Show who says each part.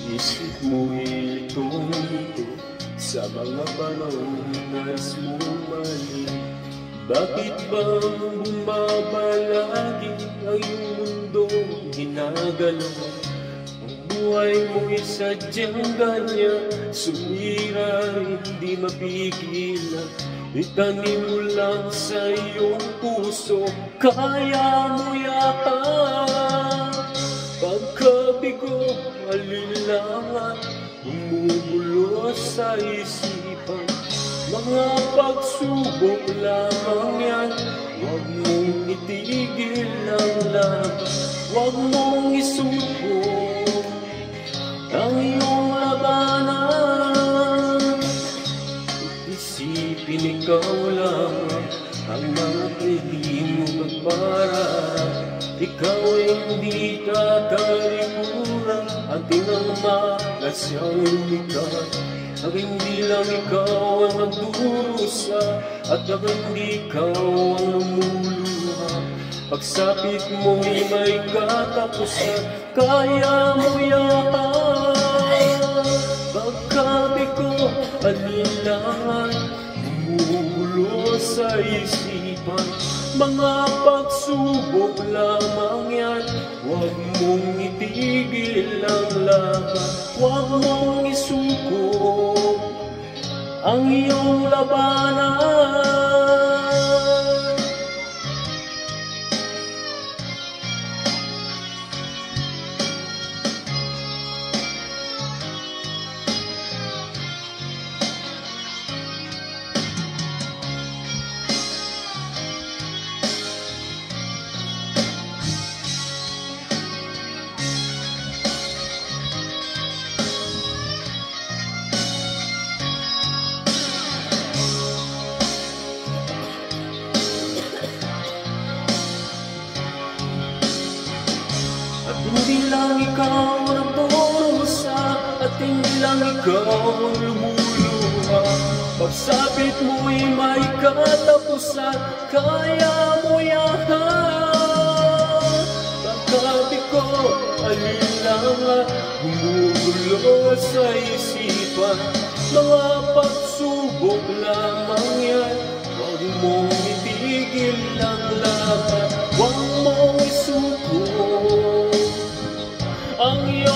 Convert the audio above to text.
Speaker 1: Isip mo ito sa mga panahon nais mo mali. Bakit bang bumabalagi ang iyong mundo ginagalaw? Ang buhay mo'y sadyang ganyan, sumira hindi mapigilan. Itanim mo lang sa iyong puso, kaya mo yata. Pagkabigo, alinlangan, bumubulo sa isipan. Mga pagsubok lamang yan, huwag mong itigil ang laban. Huwag mong isuko ang iyong labanan. Isipin ikaw lamang ang mga pwede mo magparaan. Ikaw ay hindi tatalikuran, at tinamalas siyang lumikat. Ang hindi lang ikaw ang magdurusa, at ang hindi ikaw ang namuluha. Pagsapit mo'y may katapusan, kaya mo yata. Pagkabigo, alinlangan, bumubulo sa isipan. Mga pagsubok lamang yan, huwag mong itigil ang laban. Huwag mong isuko ang iyong labanan. Hindi lang ikaw ang nagdurusa, at hindi lang ikaw ang lumuluha. Pagsapit mo'y may katapusan, kaya mo yata. Pagkabigo, alinlangan, bumubulo sa isipan. Mga pagsubok lamang yan, huwag mong itigil ang laban. Huwag mong isuko ang iyong